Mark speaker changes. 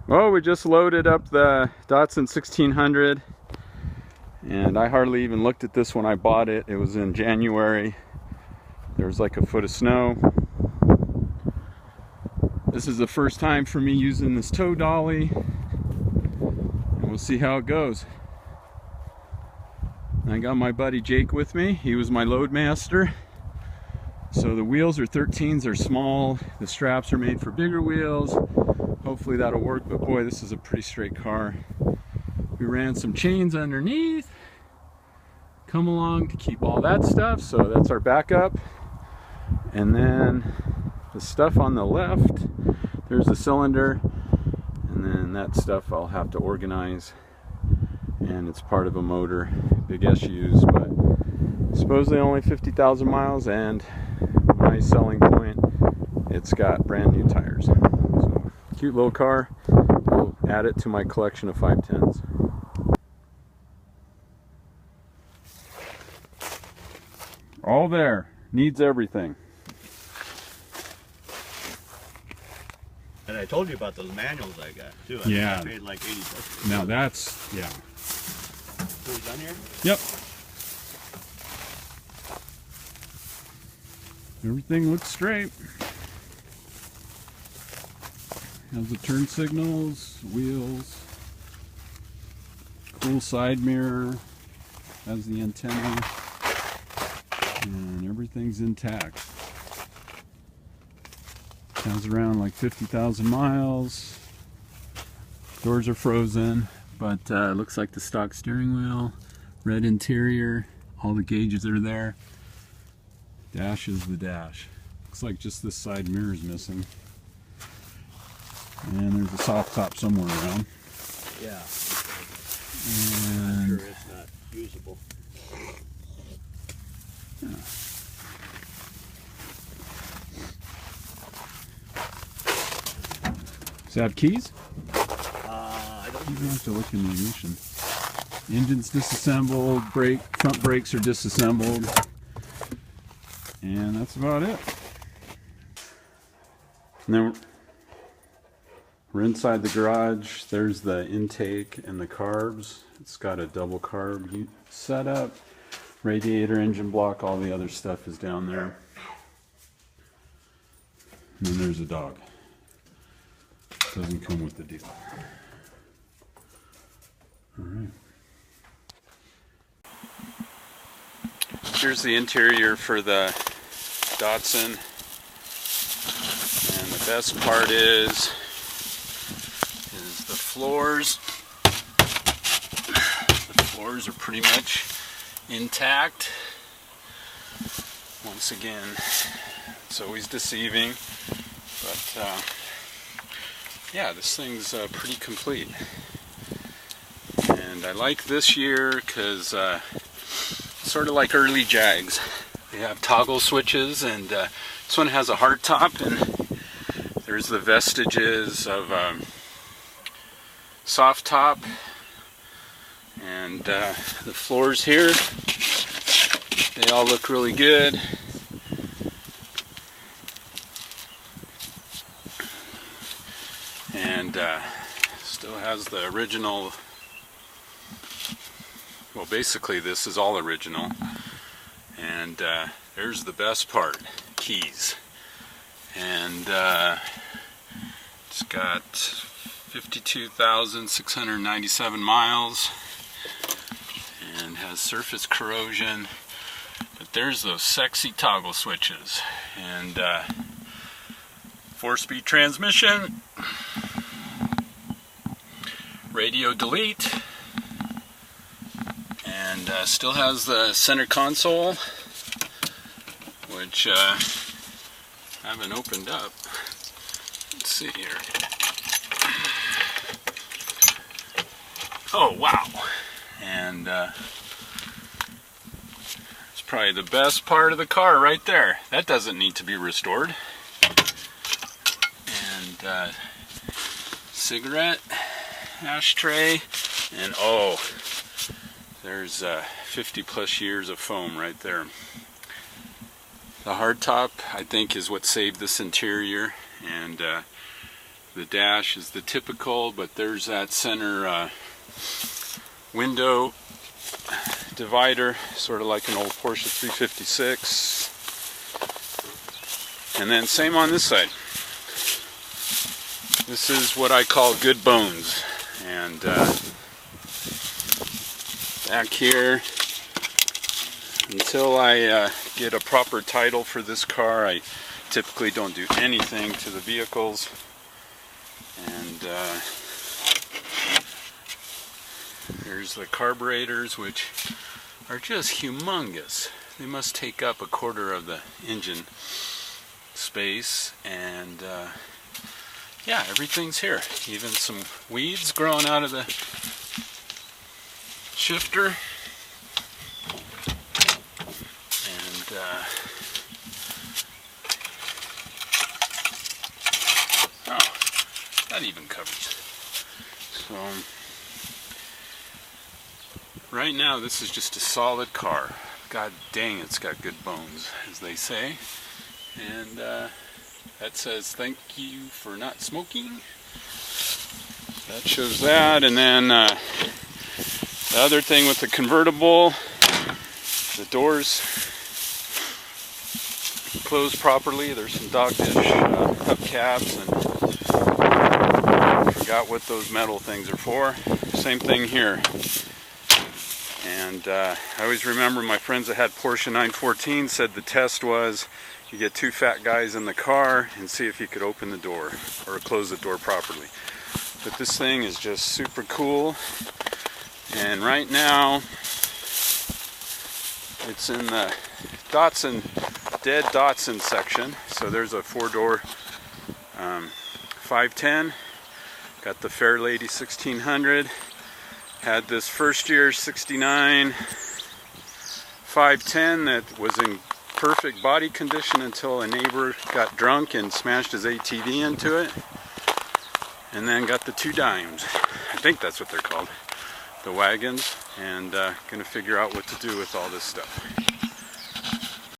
Speaker 1: Well, we just loaded up the Datsun 1600, and I hardly even looked at this when I bought it. It was in January. There was like a foot of snow. This is the first time for me using this tow dolly, and we'll see how it goes. I got my buddy Jake with me. He was my load master. So the wheels are 13s, they're small. The straps are made for bigger wheels. Hopefully that'll work, but boy, this is a pretty straight car. We ran some chains underneath, come along to keep all that stuff, so that's our backup. And then the stuff on the left, there's the cylinder, and then that stuff I'll have to organize, and it's part of a motor, big SUs, but supposedly only 50,000 miles, and my selling point, it's got brand new tires. So cute little car. I'll add it to my collection of 510s. All there, needs everything.
Speaker 2: And I told you about those manuals I got too.
Speaker 1: Yeah.
Speaker 2: I paid like 80 bucks.
Speaker 1: Now that's, yeah.
Speaker 2: So we done here?
Speaker 1: Yep. Everything looks straight. Has the turn signals, wheels, cool side mirror, has the antenna, and everything's intact. Has around like 50,000 miles. Doors are frozen, but it looks like the stock steering wheel, red interior, all the gauges are there. Dash is the dash. Looks like just this side mirror is missing. And there's a soft top somewhere around.
Speaker 2: Yeah.
Speaker 1: And
Speaker 2: I'm sure it's not usable.
Speaker 1: Yeah. Does it have keys?
Speaker 2: I don't
Speaker 1: You have to look in the ignition. Engine's disassembled, front brakes are disassembled. And that's about it. And then we're inside the garage. There's the intake and the carbs. It's got a double carb setup. Radiator, engine block, all the other stuff is down there. And then there's a dog. Doesn't come with the deal. Alright. Here's the interior for the Datsun. And the best part is the floors. The floors are pretty much intact. Once again, it's always deceiving, but yeah, this thing's pretty complete. And I like this year because sort of like early Jags. They have toggle switches, and this one has a hard top, and there's the vestiges of soft top. And the floors here, they all look really good. And still has the original, well, basically this is all original. And there's the best part, keys. And it's got 52,697 miles and has surface corrosion. But there's those sexy toggle switches. And 4-speed transmission, radio delete, and still has the center console, which I haven't opened up. Let's see here. Oh wow! And it's probably the best part of the car right there. That doesn't need to be restored. And cigarette ashtray, and oh, there's 50 plus years of foam right there. The hardtop, I think, is what saved this interior, and The dash is the typical, but there's that center window divider, sort of like an old Porsche 356. And then same on this side. This is what I call good bones. And back here, until I get a proper title for this car, I typically don't do anything to the vehicles. And there's the carburetors, which are just humongous. They must take up a quarter of the engine space. And yeah, everything's here. Even some weeds growing out of the shifter. And oh, that even covers. So right now this is just a solid car. God dang, it's got good bones, as they say. And that says thank you for not smoking. That shows that. And then the other thing with the convertible, the doors closed properly. There's some dogfish hubcaps, and I forgot what those metal things are for. Same thing here. And I always remember my friends that had Porsche 914 said the test was you get two fat guys in the car and see if you could open the door or close the door properly. But this thing is just super cool. And right now it's in the Datsun, dead Datsun section. So there's a four-door 510. Got the Fair Lady 1600. Had this first year 69 510 that was in perfect body condition until a neighbor got drunk and smashed his ATV into it. And then got the two dimes. I think that's what they're called. The wagons. And gonna figure out what to do with all this stuff.